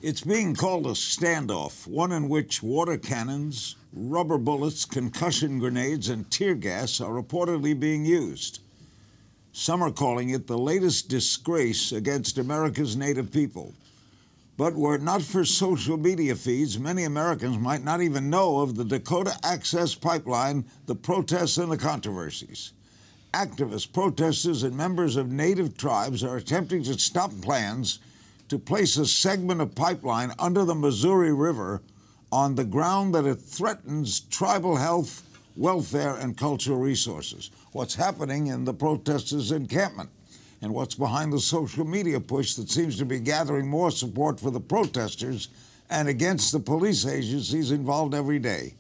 It's being called a standoff, one in which water cannons, rubber bullets, concussion grenades, and tear gas are reportedly being used. Some are calling it the latest disgrace against America's native people. But were it not for social media feeds, many Americans might not even know of the Dakota Access Pipeline, the protests, and the controversies. Activists, protesters, and members of native tribes are attempting to stop plans to place a segment of pipeline under the Missouri River on the ground that it threatens tribal health, welfare, and cultural resources. What's happening in the protesters' encampment, and what's behind the social media push that seems to be gathering more support for the protesters and against the police agencies involved every day.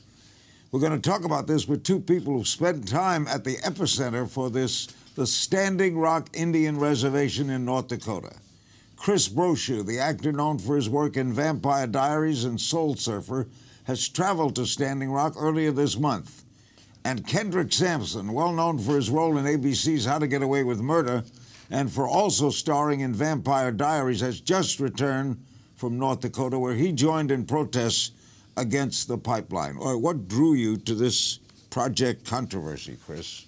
We're going to talk about this with two people who've spent time at the epicenter for this, the Standing Rock Indian Reservation in North Dakota. Chris Brochu, the actor known for his work in Vampire Diaries and Soul Surfer, has traveled to Standing Rock earlier this month. And Kendrick Sampson, well known for his role in ABC's How to Get Away with Murder and for also starring in Vampire Diaries, has just returned from North Dakota, where he joined in protests against the pipeline. What drew you to this project controversy, Chris?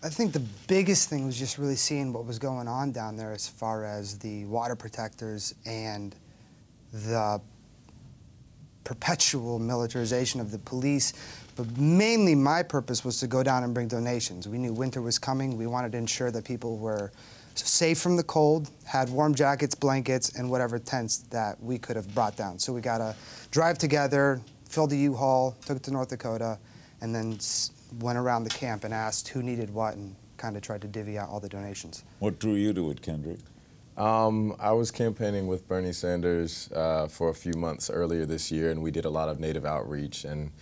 I think the biggest thing was just really seeing what was going on down there as far as the water protectors and the perpetual militarization of the police. But mainly my purpose was to go down and bring donations. We knew winter was coming. We wanted to ensure that people were safe from the cold, had warm jackets, blankets, and whatever tents that we could have brought down. So we got to drive together, filled a U-Haul, took it to North Dakota, and then went around the camp and asked who needed what and kind of tried to divvy out all the donations. What drew you to it, Kendrick? I was campaigning with Bernie Sanders for a few months earlier this year, and we did a lot of Native outreach. And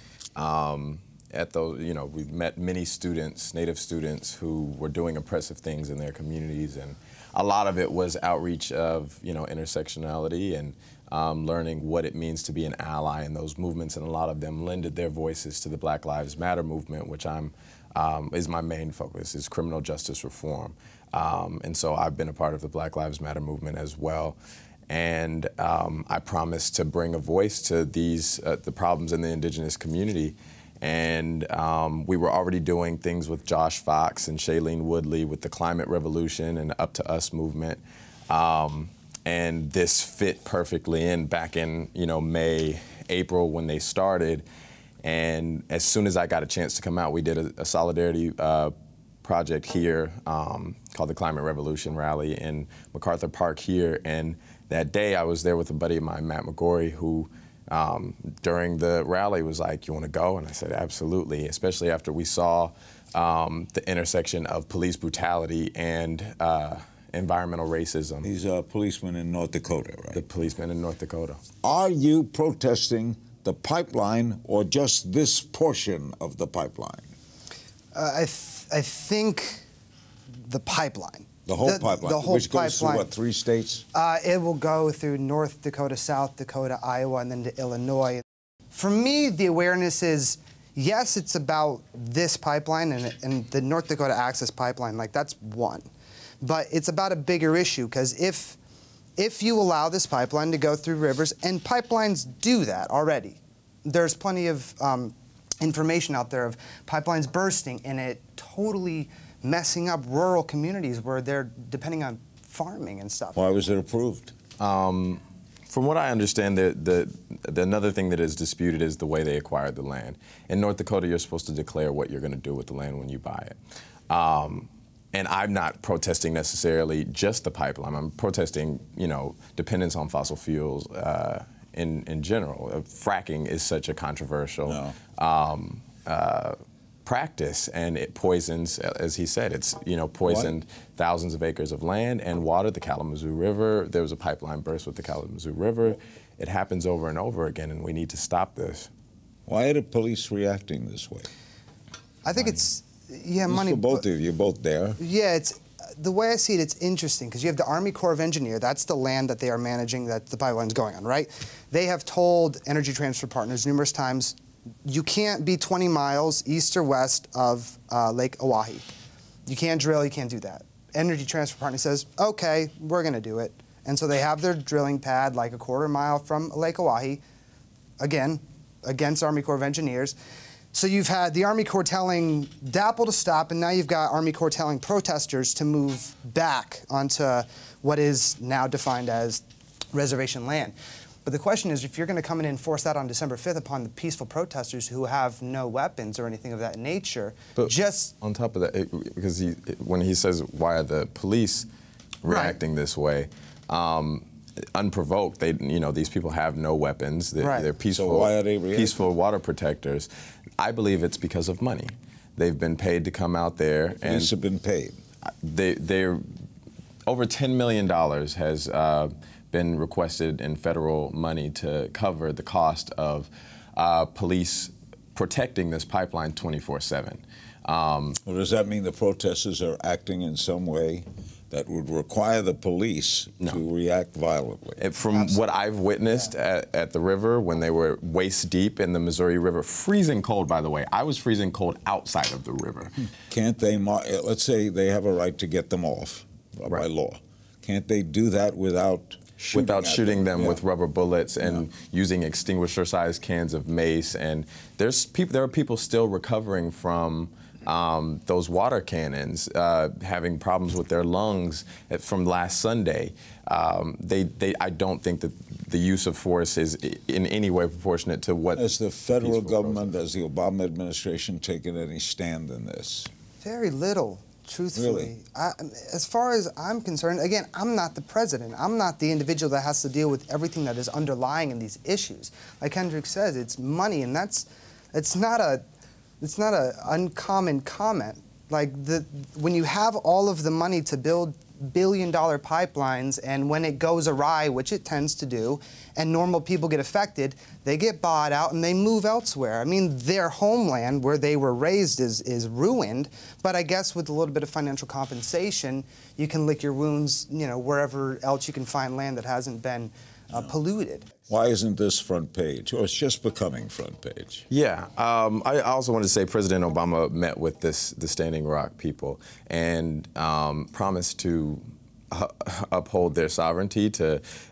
at those, we met many students, Native students, who were doing impressive things in their communities, and a lot of it was outreach of, intersectionality and learning what it means to be an ally in those movements, and a lot of them lended their voices to the Black Lives Matter movement, which is my main focus, is criminal justice reform. And so I've been a part of the Black Lives Matter movement as well. And I promised to bring a voice to these, the problems in the indigenous community. And we were already doing things with Josh Fox and Shailene Woodley with the Climate Revolution and Up to Us movement. And this fit perfectly in back in, May, April when they started. And as soon as I got a chance to come out, we did a solidarity project here called the Climate Revolution Rally in MacArthur Park here. And that day I was there with a buddy of mine, Matt McGorry, who during the rally was like, "You want to go?" And I said, absolutely, especially after we saw the intersection of police brutality and environmental racism. These are policemen in North Dakota, right? The policemen in North Dakota. Are you protesting the pipeline or just this portion of the pipeline? I think the pipeline. The whole pipeline, the whole which goes pipeline. through, what, 3 states? It will go through North Dakota, South Dakota, Iowa, and then to Illinois. For me, the awareness is, yes, it's about this pipeline and the North Dakota Access Pipeline, like that's one. But it's about a bigger issue, because if you allow this pipeline to go through rivers, and pipelines do that already, there's plenty of information out there of pipelines bursting and it totally messing up rural communities where they're depending on farming and stuff. Why was it approved? From what I understand, another thing that is disputed is the way they acquired the land. In North Dakota, you're supposed to declare what you're going to do with the land when you buy it. And I'm not protesting necessarily just the pipeline. I'm protesting, dependence on fossil fuels in general. Fracking is such a controversial practice, and it poisons, as he said, it's poisoned thousands of acres of land and water. The Kalamazoo River, there was a pipeline burst with the Kalamazoo River. It happens over and over again, and we need to stop this. Why are the police reacting this way? I think money. For both of you, you're both there. Yeah, the way I see it, it's interesting, because you have the Army Corps of Engineers. That's the land that they are managing, that the pipeline's going on, right? They have told Energy Transfer Partners numerous times, you can't be 20 miles east or west of Lake Oahe. You can't drill, you can't do that. Energy Transfer Partner says, okay, we're going to do it. And so they have their drilling pad like a quarter mile from Lake Oahe, again, against Army Corps of Engineers. So you've had the Army Corps telling DAPL to stop, and now you've got Army Corps telling protesters to move back onto what is now defined as reservation land. But the question is, if you're going to come in and enforce that on December 5th upon the peaceful protesters who have no weapons or anything of that nature, but just... on top of that, because when he says, why are the police reacting this way, unprovoked, these people have no weapons, they're peaceful, so why are they reacting? Peaceful water protectors. I believe it's because of money. They've been paid to come out there. Police have been paid. They're over $10 million has been requested in federal money to cover the cost of police protecting this pipeline 24/7. Well, does that mean the protesters are acting in some way that would require the police to react violently? From what I've witnessed at the river, when they were waist deep in the Missouri River, freezing cold, by the way. I was freezing cold outside of the river. Can't they, let's say they have a right to get them off by law. Can't they do that without shooting them with rubber bullets and using extinguisher-sized cans of mace? And there are people still recovering from those water cannons, having problems with their lungs from last Sunday. I don't think that the use of force is in any way proportionate to what... Has the federal government, has the Obama administration taken any stand in this? Very little, truthfully. Really? As far as I'm concerned, again, I'm not the president. I'm not the individual that has to deal with everything that is underlying in these issues. Like Kendrick says, it's money, and it's not a uncommon comment. Like when you have all of the money to build billion-dollar pipelines, and when it goes awry, which it tends to do, and normal people get affected, they get bought out and they move elsewhere. I mean, their homeland where they were raised is ruined, but I guess with a little bit of financial compensation, you can lick your wounds, wherever else you can find land that hasn't been polluted. Why isn't this front page? Or it's just becoming front page? Yeah. I also wanted to say President Obama met with the Standing Rock people and promised to uphold their sovereignty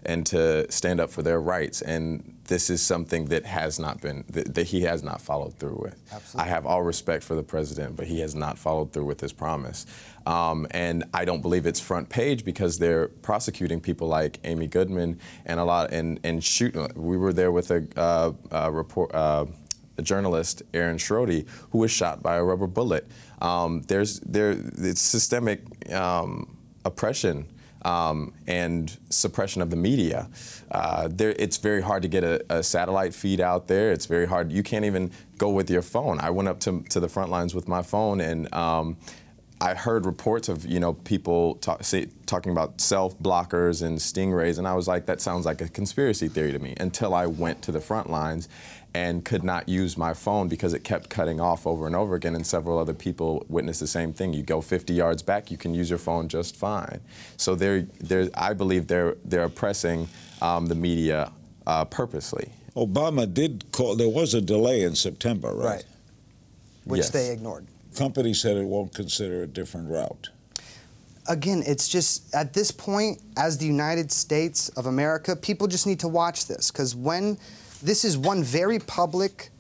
and to stand up for their rights. And this is something that has not been, that he has not followed through with. Absolutely. I have all respect for the president, but he has not followed through with his promise. And I don't believe it's front page because they're prosecuting people like Amy Goodman and shooting. We were there with a journalist, Aaron Schrody, who was shot by a rubber bullet. It's systemic oppression and suppression of the media. It's very hard to get a satellite feed out there. It's very hard. You can't even go with your phone. I went up to the front lines with my phone, and I heard reports of people talking about self-blockers and stingrays, and I was like, that sounds like a conspiracy theory to me, until I went to the front lines and could not use my phone because it kept cutting off over and over again, and several other people witnessed the same thing. You go 50 yards back, you can use your phone just fine. So I believe they're oppressing the media purposely. Obama did call, there was a delay in September, right? Right, which they ignored. Company said it won't consider a different route. Again, it's just, at this point, as the United States of America, people just need to watch this, because this is one very public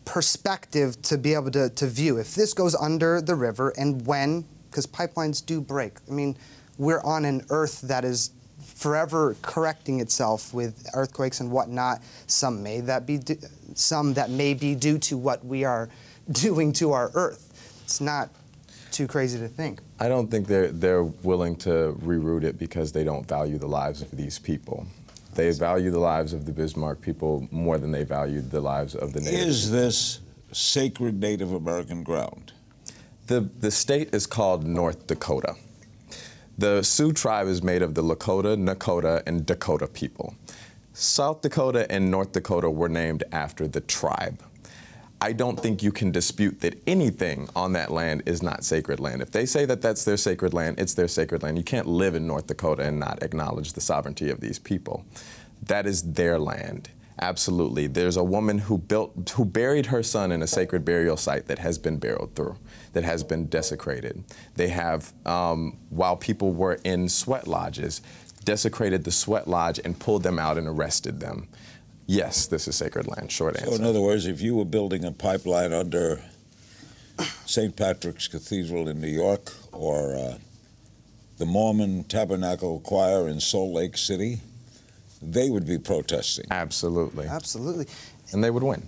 perspective to be able to view. If this goes under the river, and because pipelines do break. I mean, we're on an earth that is forever correcting itself with earthquakes and whatnot. Some that may be due to what we are doing to our earth. It's not too crazy to think. I don't think they're willing to reroute it because they don't value the lives of these people. They value the lives of the Bismarck people more than they valued the lives of the natives. Is this sacred Native American ground? The state is called North Dakota. The Sioux tribe is made of the Lakota, Nakota, and Dakota people. South Dakota and North Dakota were named after the tribe. I don't think you can dispute that anything on that land is not sacred land. If they say that that's their sacred land, it's their sacred land. You can't live in North Dakota and not acknowledge the sovereignty of these people. That is their land. Absolutely. There's a woman who buried her son in a sacred burial site that has been barreled through, that has been desecrated. They have, while people were in sweat lodges, desecrated the sweat lodge and pulled them out and arrested them. Yes, this is sacred land, short answer. So in other words, if you were building a pipeline under St. Patrick's Cathedral in New York or the Mormon Tabernacle Choir in Salt Lake City, they would be protesting. Absolutely. Absolutely. And they would win.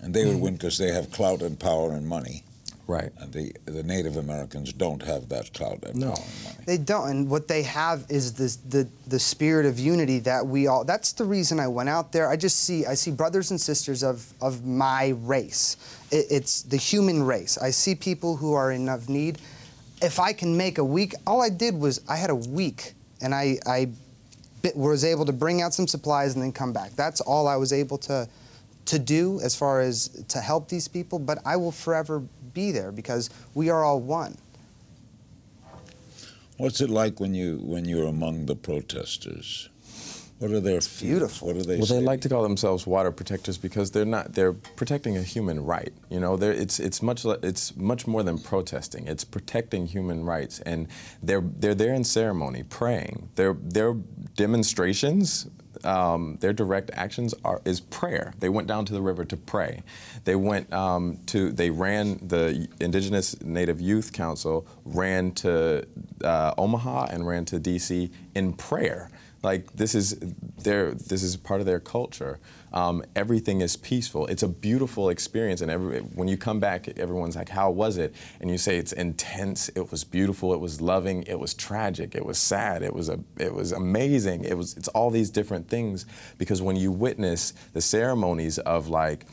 And they would win because they have clout and power and money. Right. And the Native Americans don't have that clout and power and money. They don't, and what they have is the spirit of unity that we all, that's the reason I went out there. I see brothers and sisters of my race. It's the human race. I see people who are in of need. If I can make a week, all I did was, I had a week, and I was able to bring out some supplies and then come back. That's all I was able to do as far as to help these people, but I will forever be there because we are all one. What's it like when you're among the protesters? What are their feelings? Beautiful. What do they Well, say? they like to call themselves water protectors because they're protecting a human right. You know, it's much more than protesting. It's protecting human rights, and they're there in ceremony, praying. Their demonstrations, their direct actions is prayer. They went down to the river to pray. They went they ran, the Indigenous Native Youth Council ran to Omaha and ran to DC in prayer. Like, this is part of their culture. Everything is peaceful. It's a beautiful experience, and when you come back, everyone's like, "How was it?" And you say, "It's intense. It was beautiful. It was loving. It was tragic. It was sad. It was amazing. It's all these different things, because when you witness the ceremonies of, like,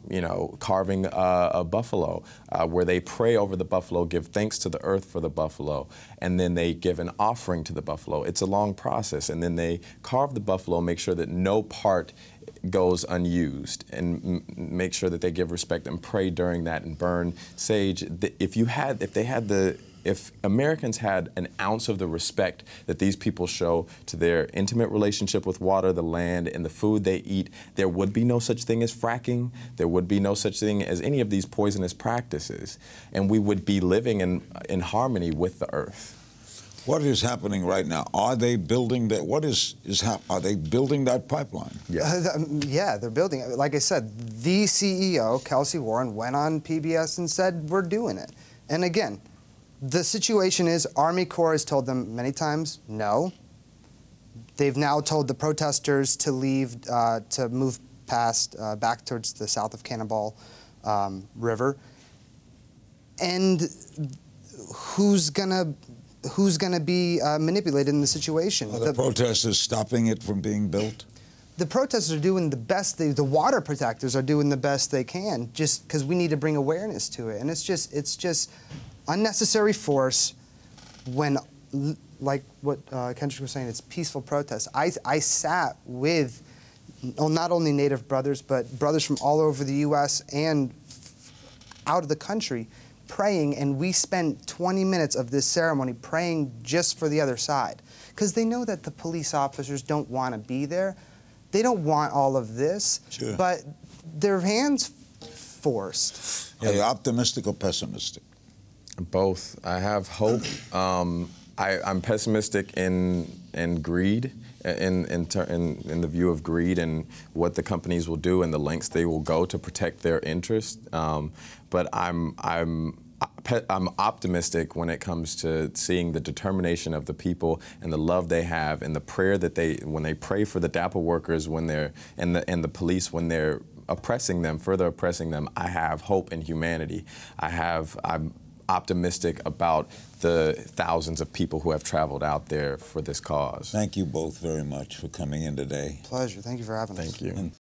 you know, carving a buffalo, where they pray over the buffalo, give thanks to the earth for the buffalo, and then they give an offering to the buffalo. It's a long process, and then they carve the buffalo, make sure that no part goes unused, and make sure that they give respect and pray during that and burn sage. If Americans had an ounce of the respect that these people show to their intimate relationship with water, the land, and the food they eat, there would be no such thing as fracking. There would be no such thing as any of these poisonous practices. And we would be living in harmony with the earth. What is happening right now? Are they building that? Are they building that pipeline? Yeah. Yeah, they're building it. Like I said, the CEO, Kelsey Warren, went on PBS and said, "We're doing it." And again, the situation is, Army Corps has told them many times, no. They've now told the protesters to leave, to move past, back towards the south of Cannonball River. And who's gonna be manipulated in the situation? Are the protesters stopping it from being built? The protesters are doing the best. The water protectors are doing the best they can, just because we need to bring awareness to it. And it's just unnecessary force when, like what Kendrick was saying, it's peaceful protest. I sat with not only Native brothers, but brothers from all over the U.S. and out of the country praying, and we spent 20 minutes of this ceremony praying just for the other side, because they know that the police officers don't want to be there. They don't want all of this, sure, but their hands forced. Are you optimistic or pessimistic? Both. I have hope. I'm pessimistic in greed, in the view of greed and what the companies will do and the lengths they will go to protect their interest. But I'm optimistic when it comes to seeing the determination of the people and the love they have and the prayer that when they pray for the DAPA workers, when they're and the police when they're oppressing them, further oppressing them. I have hope in humanity. I'm optimistic about the thousands of people who have traveled out there for this cause. Thank you both very much for coming in today. Pleasure. Thank you for having us. Thank you.